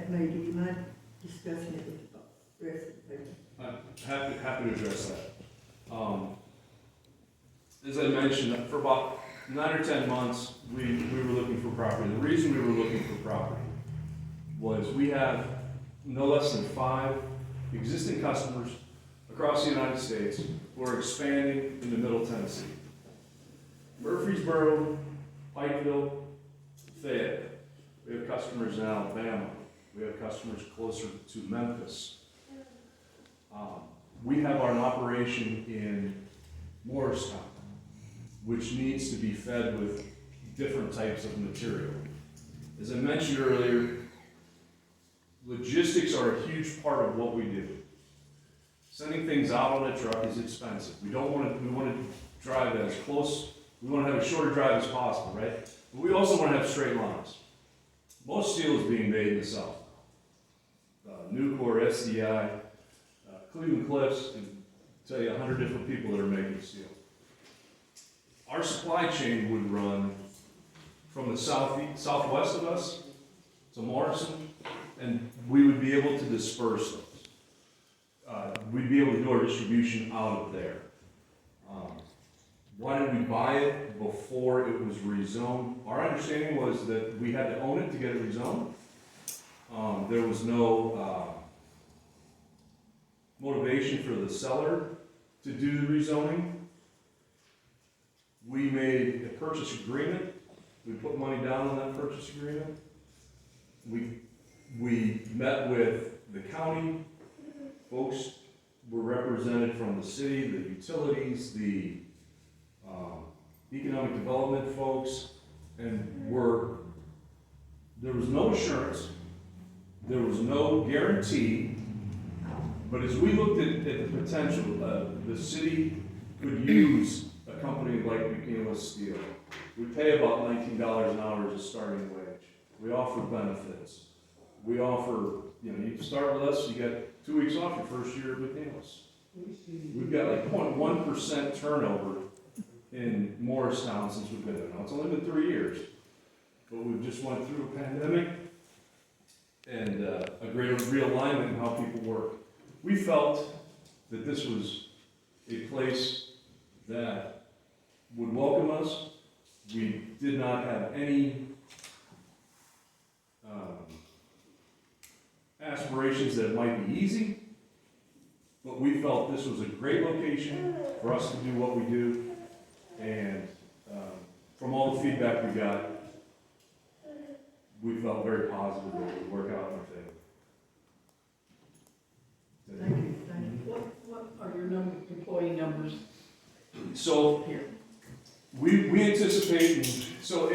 that may, do you mind discussing it with the rest of the people? I'm happy to address that. As I mentioned, for about 9 or 10 months, we were looking for property. The reason we were looking for property was we have no less than 5 existing customers across the United States who are expanding into Middle Tennessee. Murfreesboro, Pikeville, Fayette. We have customers in Alabama. We have customers closer to Memphis. We have an operation in Morristown, which needs to be fed with different types of material. As I mentioned earlier, logistics are a huge part of what we do. Sending things out on a truck is expensive. We want to drive as close, we want to have a shorter drive as possible, right? But we also want to have straight lines. Most steel is being made in the South. Nucor, SDI, Cleveland Cliffs, and tell you 100 different people that are making steel. Our supply chain would run from the southwest of us to Morrison, and we would be able to disperse those. We'd be able to do our distribution out of there. Why did we buy it before it was rezoned? Our understanding was that we had to own it to get it rezoned. There was no motivation for the seller to do the rezoning. We made a purchase agreement. We put money down on that purchase agreement. We met with the county. Folks were represented from the city, the utilities, the economic development folks, and there was no assurance, there was no guarantee, but as we looked at the potential, the city could use a company like McNeil Steel. We pay about $19 an hour as a starting wage. We offer benefits. We offer, you start with us, you get 2 weeks off your first year at McNeil's. We've got like 0.1% turnover in Morristown since we've been there. Now, it's only been 3 years, but we've just went through a pandemic and a greater realignment in how people work. We felt that this was a place that would welcome us. We did not have any aspirations that it might be easy, but we felt this was a great location for us to do what we do, and from all the feedback we got, we felt very positive that it would work out in our favor. Thank you, thank you. What are your employee numbers So here? we anticipate, so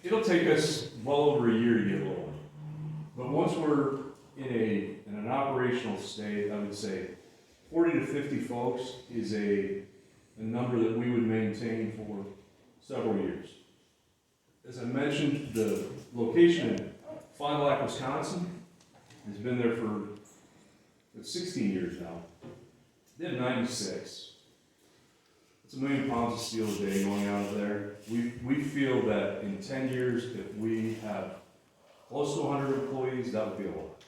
it'll take us well over a year to get rolling. But once we're in an operational state, I would say 40 to 50 folks is a number that we would maintain for several years. As I mentioned, the location in Fond du Lac, Wisconsin has been there for 16 years now. They have 96. It's 1 million pounds of steel a day going out of there. We feel that in 10 years, if we have close to 100 employees, that would be a lot.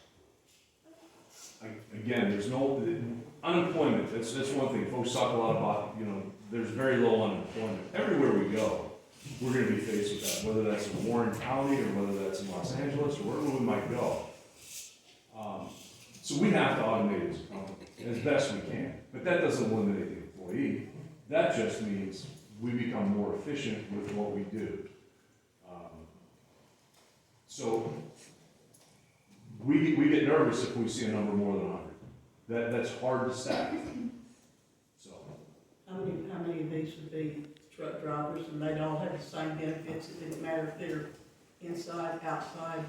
Again, there's no unemployment. That's one thing. Folks talk a lot about, there's very low unemployment. Everywhere we go, we're going to be faced with that, whether that's in Warren County or whether that's in Los Angeles or wherever we might go. So we have to automate as a company as best we can. But that doesn't eliminate the employee. That just means we become more efficient with what we do. So we get nervous if we see a number more than 100. That's hard to staff. So How many of these would be truck drivers, and they'd all have the same benefits? It didn't matter if they're inside, outside.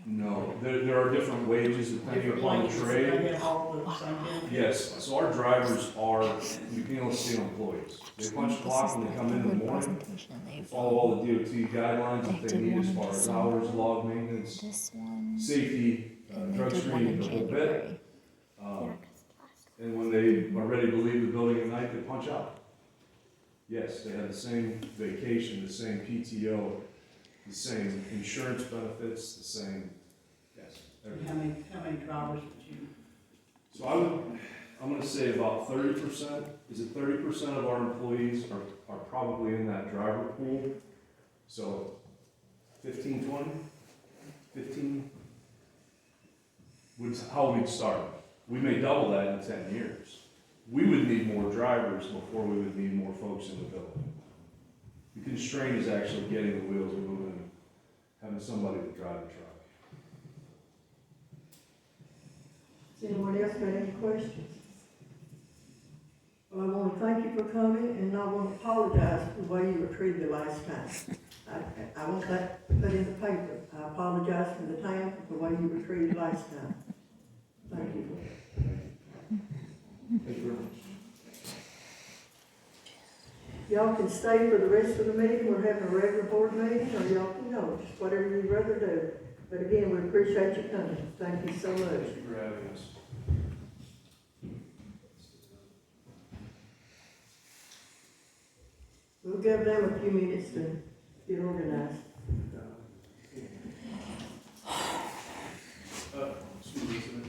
no, there are different wages depending upon the trade. They have all the same benefits. Yes, so our drivers are McNeil Steel employees. They punch the clock when they come in the morning. They follow all the DOT guidelines that they need as far as hours, log maintenance, safety, drug screening, the whole bit. And when they are ready to leave the building at night, they punch out. Yes, they have the same vacation, the same PTO, the same insurance benefits, the same, yes. And how many drivers would you? So I'm gonna say about 30%, is it 30% of our employees are probably in that driver pool? So 15, 20, 15 would how we'd start. We may double that in 10 years. We would need more drivers before we would need more folks in the building. The constraint is actually getting the wheels moving, having somebody to drive the truck. Does anyone else got any questions? Well, I want to thank you for coming, and I want to apologize for the way you were treated the last time. I want that put in the paper. I apologize for the town for the way you were treated last time. Thank you. Thank you very much. Y'all can stay for the rest of the meeting. We're having a regular board meeting, or y'all can go, just whatever you'd rather do. But again, we appreciate you coming. Thank you so much. Thank you for having us. We'll give them a few minutes to get organized. Excuse me, sir.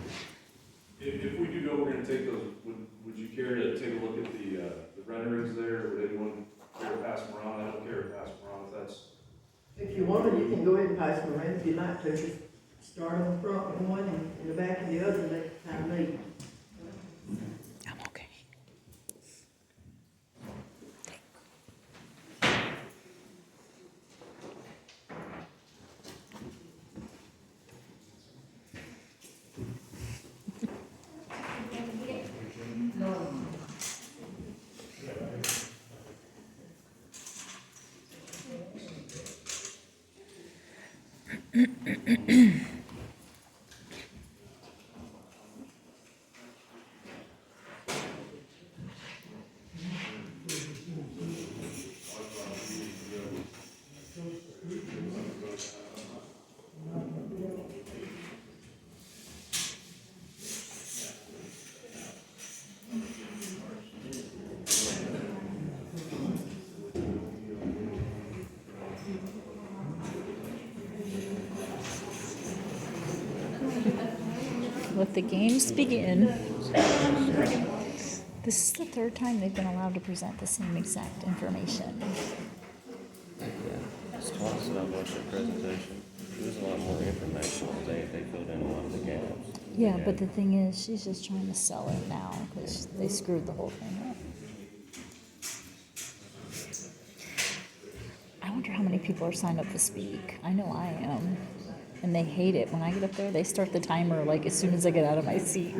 If we do go, we're gonna take those, would you care to take a look at the renderings there? Would anyone care to pass them around? I don't care to pass them around if that's. If you want to, you can go ahead and pass them around if you'd like to. Just start on the front with one and in the back of the other, let kind of meet. I'm okay. Let the games begin. This is the third time they've been allowed to present the same exact information. Yeah, it's twice that I've watched their presentation. There's a lot more information. They filled in a lot of the gaps. Yeah, but the thing is, she's just trying to sell it now because they screwed the whole thing up. I wonder how many people are signed up to speak. I know I am. And they hate it. When I get up there, they start the timer like as soon as I get out of my seat.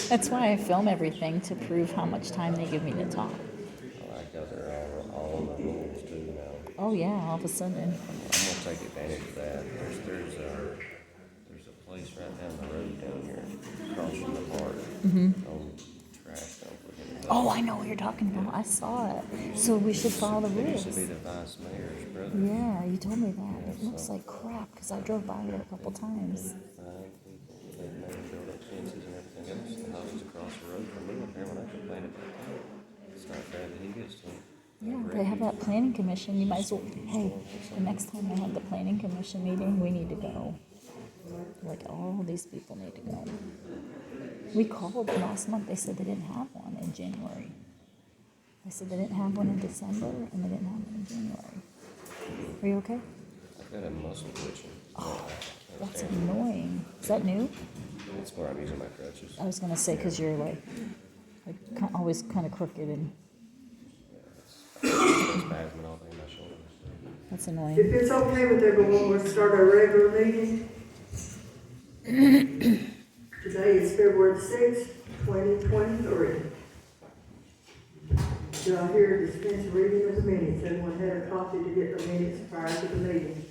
That's why I film everything, to prove how much time they give me to talk. I like how they're all in the rules too now. Oh yeah, all of a sudden. I'm gonna take advantage of that. There's a place right down the road down here, across from the park. Old tract. Oh, I know what you're talking about. I saw it. So we should follow the It used rules. to be the vice mayor's brother. Yeah, you told me that. It looks like crap because I drove by there a couple times. They've never built up fences and everything else. The house is across the road from me up there when I complained about that. It's not bad that he gets to. Yeah, they have that planning commission. You might as well, hey, the next time they have the planning commission meeting, we need to go. Like, all these people need to go. We called them last month. They said they didn't have one in January. They said they didn't have one in December, and they didn't have one in January. Are you okay? I've got a muscle twitching. Oh, that's annoying. Is that new? It's where I'm using my crutches. I was gonna say, because you're like always kind of crooked, and Spasming all day in my shoulders. that's annoying. If it's okay with everyone, we'll start our regular meeting. Today is February 6th, 2023. Do I hear dispense reading of the minutes? Everyone had a copy to get the minutes prior to the meeting.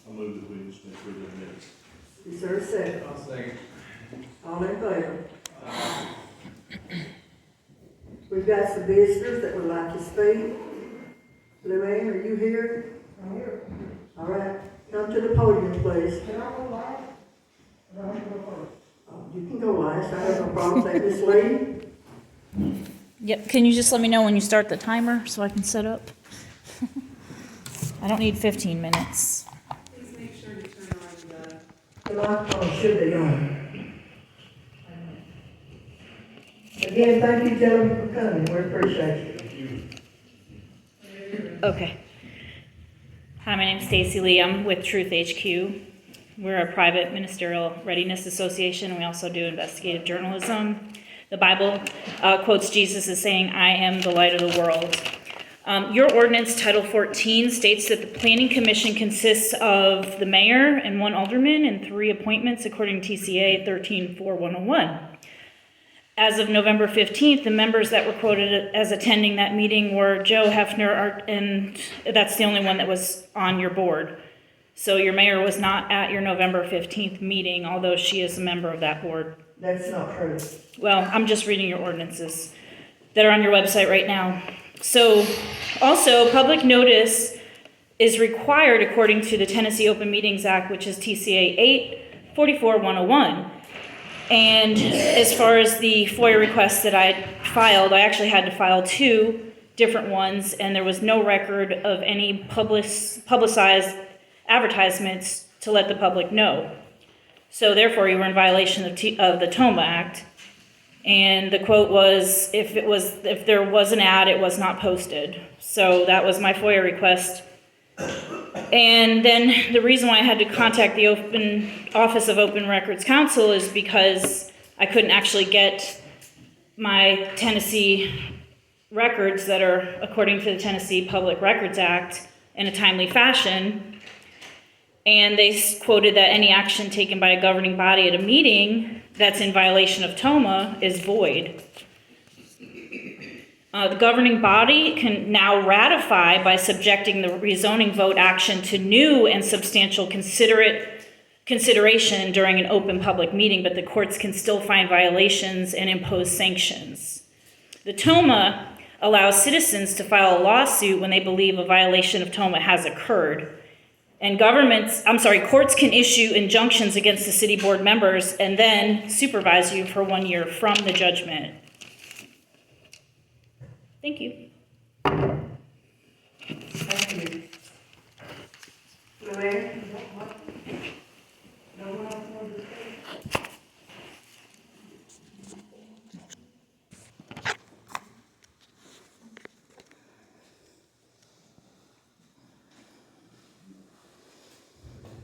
I'll move that we just make sure that minutes. Is there a second? I'll second. All in favor? We've got some visitors that would like to speak. Luann, are you here? I'm here. All right, come to the podium, please. Can I go last? No, I can go first. You can go last, I have no problem with that. Miss Lee? Yep. Can you just let me know when you start the timer so I can set up? I don't need 15 minutes. Please make sure to turn on The microphone should be on. Again, thank you gentlemen for coming, we appreciate it. Okay. Hi, my name's Stacy Lee. I'm with Truth HQ. We're a private ministerial readiness association. We also do investigative journalism. The Bible quotes Jesus as saying, "I am the light of the world." Your ordinance, Title 14, states that the Planning Commission consists of the mayor and 1 alderman and 3 appointments according to TCA 13-4101. As of November 15th, the members that were quoted as attending that meeting were Joe Hefner, and that's the only one that was on your board. So your mayor was not at your November 15th meeting, although she is a member of that board. That's not true. Well, I'm just reading your ordinances that are on your website right now. So also, public notice is required according to the Tennessee Open Meetings Act, which is TCA 8-44-101. And as far as the FOIA requests that I filed, I actually had to file 2 different ones, and there was no record of any publicized advertisements to let the public know. So therefore, you were in violation of the TOMA Act. And the quote was, if there was an ad, it was not posted. So that was my FOIA request. And then the reason why I had to contact the Office of Open Records Counsel is because I couldn't actually get my Tennessee records that are according to the Tennessee Public Records Act in a timely fashion. And they quoted that any action taken by a governing body at a meeting that's in violation of TOMA is void. The governing body can now ratify by subjecting the rezoning vote action to new and substantial consideration during an open public meeting, but the courts can still find violations and impose sanctions. The TOMA allows citizens to file a lawsuit when they believe a violation of TOMA has occurred. And courts can issue injunctions against the city board members and then supervise you for 1 year from the judgment. Thank you. Thank you. Luann? No one else wants to speak?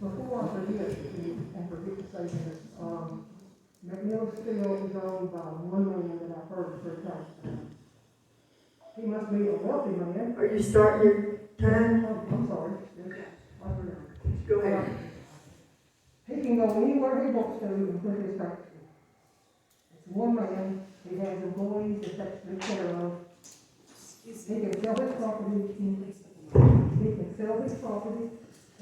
Before I forget, and forget to say this, McNeil Steel is owned by 1 man that I've heard for tax. He must be a wealthy man. Are you starting your time? I'm sorry. Yes, I forgot. Go ahead. He can go anywhere he wants to and put his tax in. It's 1 man, he has employees that takes care of. He can sell his property,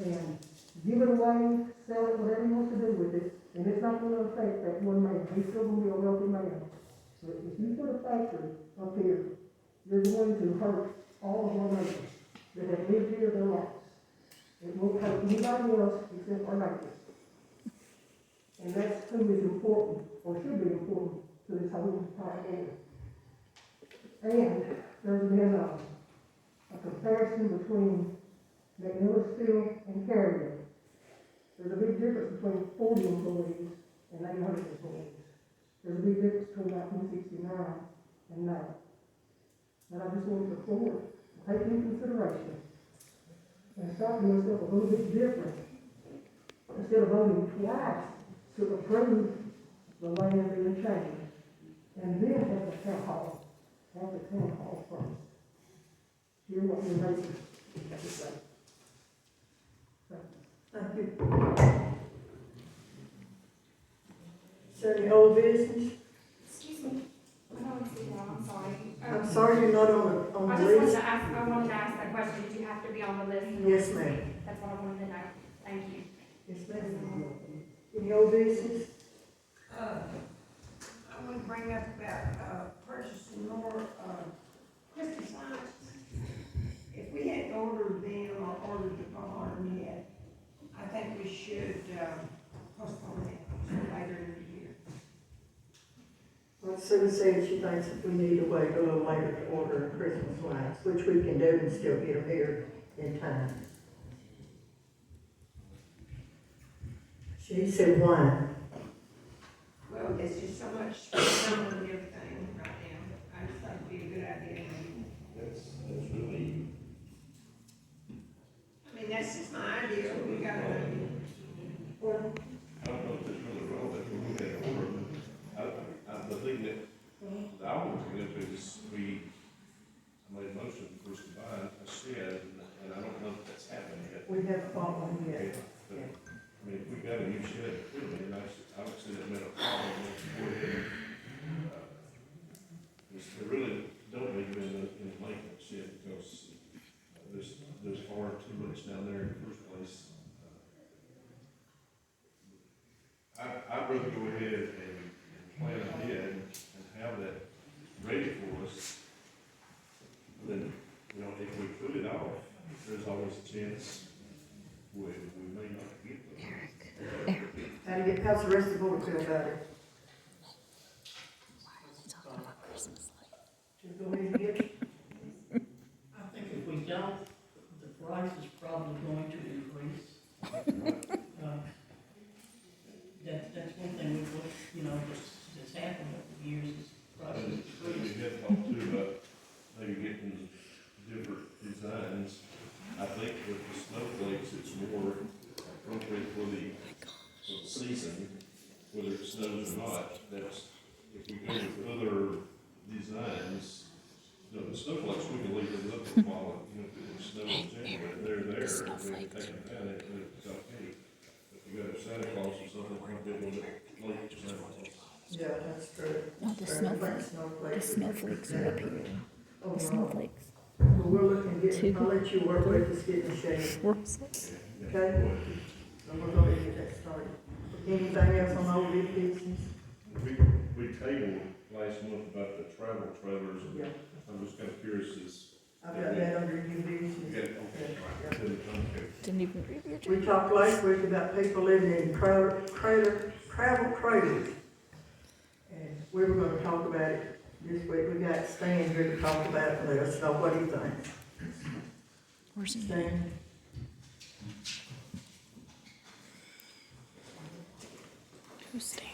and give it away, sell it, whatever he wants to do with it, and it's not gonna affect that 1 man, he's still gonna be a wealthy man. But if you put a factory up here, you're going to hurt all of our neighbors that have lived here their lives. It won't hurt anybody else except our neighbors. And that's who is important, or should be important, to this whole entire area. And there's been a comparison between McNeil Steel and Carrier. There's a big difference between 40 employees and 800 employees. There's a big difference between 1969 and now. And I just want the court to take into consideration and start doing stuff a little bit different. Instead of voting twice to approve the land being changed, and then have the town hall first. Hear what your neighbors have to say. Thank you. Is there any old business? Excuse me. I don't see that, I'm sorry. I'm sorry you're not on I the just wanted list. to ask, that question, did you have to be on the list? Yes, ma'am. That's what I wanted to know, thank you. Yes, ma'am. Any old business? I want to bring up about, purchasing more, Christmas lights. If we hadn't ordered them or ordered the barn yet, I think we should, postpone it till later in the year. Well, Sue said she thinks that we need to wait a little later to order Christmas lights, which we can do and still get them here in time. She said why? Well, it's just so much going on and everything right now. I just thought it'd be a good idea. That's really, I mean, that's just my idea. We gotta, Well, I don't know if it's really relevant, but we had an order, but the thing that I want to get to is I made a motion for us to buy a shed, and I don't know if that's happened yet. we haven't bought one yet. But, I mean, if we got a new shed, it would have been nice, I would say that made a problem, let's go ahead and, they really don't need to be in the maintenance shed, because there's far too much down there in the first place. I'd rather go ahead and plan ahead and have that ready for us. Then, you know, if we put it off, there's always a chance we may not get them. How's the rest of the board feel about it? Should we go ahead and get it? I think if we don't, the price is probably going to increase. That's one thing we've looked, you know, that's happened over the years, is prices We increase. had talked too about maybe getting different designs. I think with the snowflakes, it's more appropriate for the season, whether it snows or not. That's, if we go with other designs, you know, the snowflakes, we can leave them up for a while, you know, if it snows in January, they're there, and we can take them down, it's okay. If you got a Santa Claus or something, might be a little bit late to Santa Claus. Yeah, that's true. Oh, the snowflakes. The snowflakes are up here. The Overall. snowflakes. Well, we're looking to Two. get, I'll let you work with us getting the shade, Whoops. okay? And we're gonna get that started. Anything else on old big business? We tabled last month about the travel trailers, and Yeah, I'm just kind of curious, is. I've got that under new business. Okay, okay. Didn't even read your We talked last week about people living in travel trailers. And we were gonna talk about it this week. We got Stan here to talk about it, and let us know what he thinks. Where's he? Stan? Who's Stan?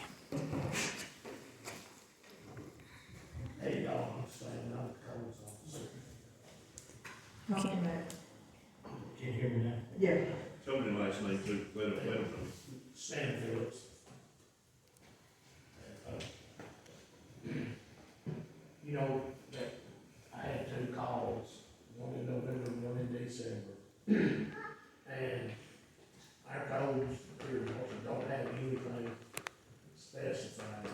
Hey, y'all, I'm saying, I'm the codes officer. Talk Okay. about it. Can you hear me now? Yeah, Tell me the last name too, let them know. Stan Phillips. You know, that I had 2 calls, one in November, one in December. And our codes here don't have anything specified.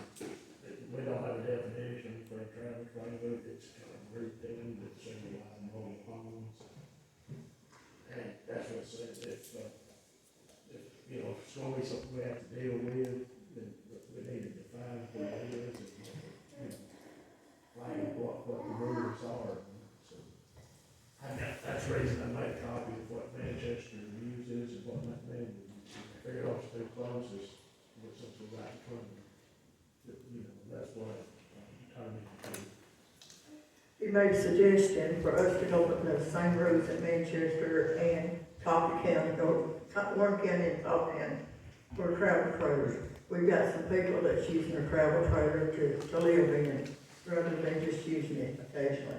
We don't have a definition for a travel trailer, it's kind of grouped in, it's in like mobile homes. And that's what it says, if, you know, if it's gonna be something we have to deal with, then we need to define what it is and, you know, like what the rules are. So, that's the reason I made a copy of what Manchester uses and what McMahon uses. Figured off the 2 closest, with something right in front of me. You know, that's what I'm trying to do. he made a suggestion for us to go with the same routes that Manchester and Coffee County go, Warren County and Coffee County for travel trailers. We've got some people that's using a travel trailer to live in, rather than just using it occasionally.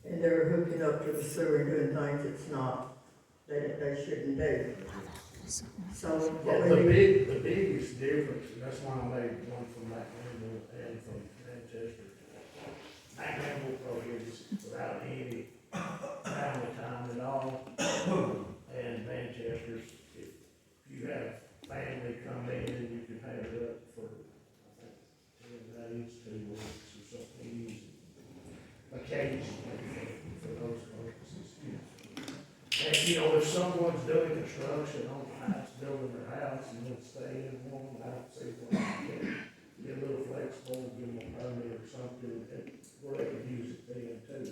And they're hooking up to the sewer and doing things it's not, they shouldn't do. So, what The we need, biggest difference, and that's why I made one from McMahon and from Manchester. McMahon prohibits without any family time at all. And Manchester's, if you have family come in, you can have it up for, I think, 10 days, 2 weeks or something easy. Occasionally for those purposes, you know. And, you know, if someone's doing construction on the house, building their house, and they'll stay in one, I don't see why you can't be a little flexible, give them a permit or something, and where they can use it then too,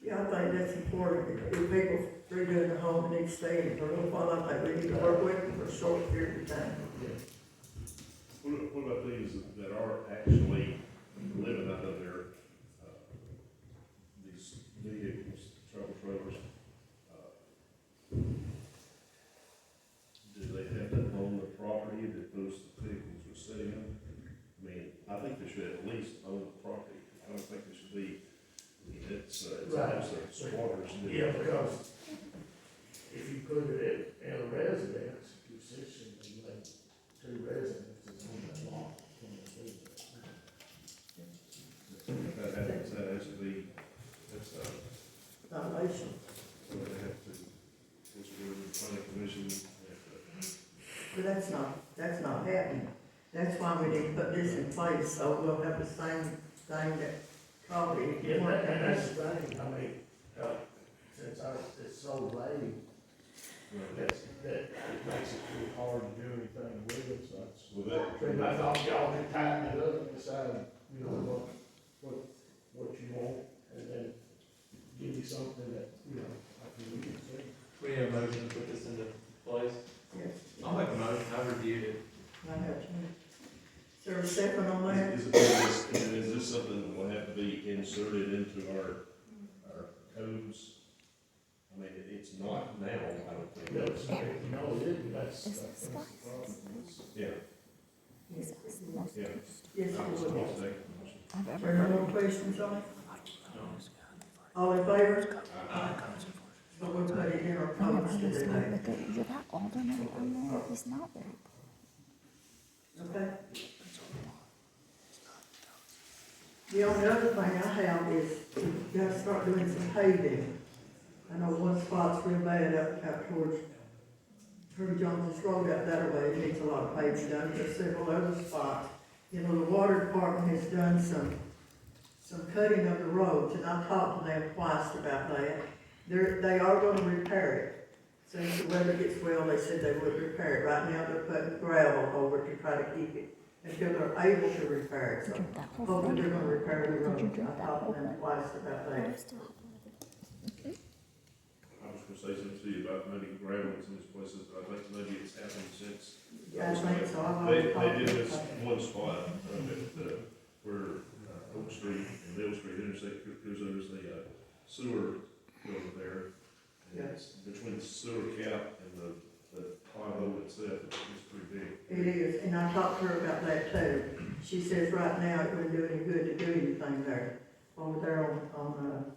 you know. yeah, I think that's important. If people redoing the home and need to stay in it for a little while, I think we need to work with them for a short period of time. Yeah. What about these that are actually living out of their, these vehicles, travel trailers? Do they have that party that those vehicles were sitting in. I mean, I think they should at least own the property. I don't think they should be, I mean, it's Right. almost a squatter's. Yeah, because if you put it in a residence, you're essentially like two residences on that lot. That has to be, that's, Violation. what they have to, it's where the planning commission, But that's not happening. That's why we need to put this in place, so we'll have the same thing that Coffee. Yeah, that's the thing, I mean, since it's so late, that makes it pretty hard to do anything with it, so that's. with that. And I thought y'all could tighten it up and decide, you know, what you want, and then give you something that, you know, I can read it. We need a motion to put this into place. Yes, I'll make a motion, I reviewed it. I have to. Is there a second on that? Is this something that will have to be inserted into our codes? I mean, it's not now, I don't think. No, it isn't, that's. Is this guy? Yeah, He's asked the most yeah. Yes, I was it will. gonna say, motion. I've Are ever there no heard. more questions on it? All in favor? So we'll put it in our I never codes heard to this do guy, that. but that alderman down there, he's not very. Okay? The only other thing I have is, you gotta start doing some paving. I know one spot's real bad out towards Herb Johnson's Road out that way, it needs a lot of paving done, there's several other spots. You know, the water department has done some cutting of the roads, and I talked to them twice about that. They are gonna repair it. Since the weather gets well, they said they would repair it. Right now, they're putting gravel over to try to keep it until they're able to repair it. So Drink that whole hopefully thing. they're gonna repair the Did you road. drink I that talked whole to them thing? twice about I that. still have I was gonna say something to you about maybe gravel in some of these places, but I think maybe it's happened since. I think so. I've They already talked to did them. this one spot, where Oak Street and Mill Street intersect, because there's a sewer over there. And it's between the sewer cap and the pothole itself, it's pretty big. It is, and I talked to her about that too. She says right now it wouldn't do any good to do anything there. Over there on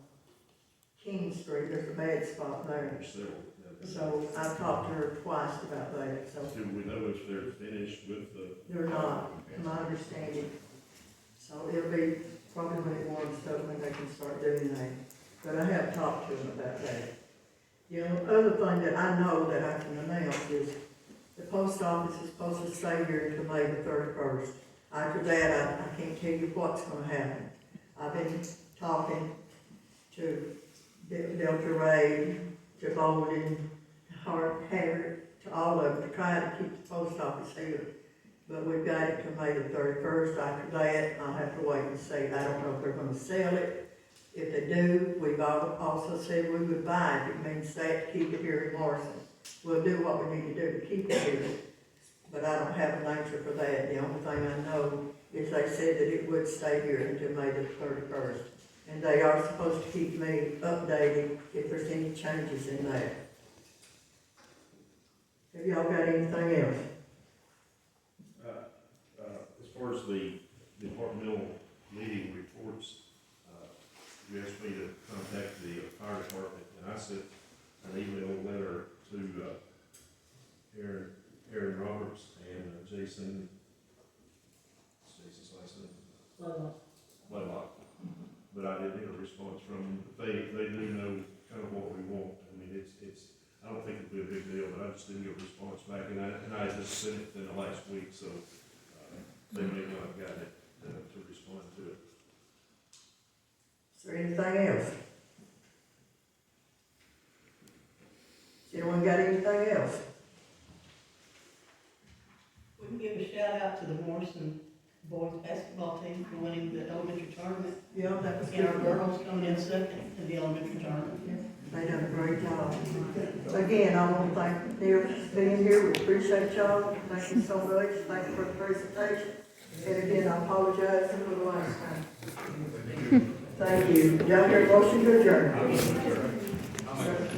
King Street, there's a bad spot there. There's several. So I talked to her twice about that, so Do we know if they're finished with the? they're not, to my understanding. So it'll be probably when it warms up when they can start doing that. But I have talked to them about that. You know, other thing that I know that I can announce is the post office is supposed to stay here until May the 31st. After that, I can't tell you what's gonna happen. I've been talking to Delta Ray, to Bolden, to Harriet, to all of them, to try to keep the post office here. But we've got it to May the 31st. After that, I'll have to wait and see. I don't know if they're gonna sell it. If they do, we've also said we would buy it. It means that to keep it here in Morrison. We'll do what we need to do to keep it here. But I don't have an answer for that. The only thing I know is they said that it would stay here until May the 31st. And they are supposed to keep me updated if there's any changes in that. Have y'all got anything else? As far as the departmental meeting reports, you asked me to contact the fire department, and I sent an email letter to Aaron Roberts and Jason's last name? Blaylock. But I didn't get a response from them. They do know kind of what we want. I mean, it's, I don't think it'll be a big deal, but I just didn't get a response back, and I just sent it in the last week, so, they may not have gotten it, to respond to it. Is there anything else? Has anyone got anything else? We can give a shout out to the Morrison boys basketball team for winning the elementary tournament. Yeah, that was And our good. girls coming in second in the elementary tournament. They done a great job. Again, I want to thank Neil for being here. We appreciate y'all. Thank you so much. Thank you for the presentation. And again, I apologize for the last time. Thank you. Y'all hear a motion to adjourn?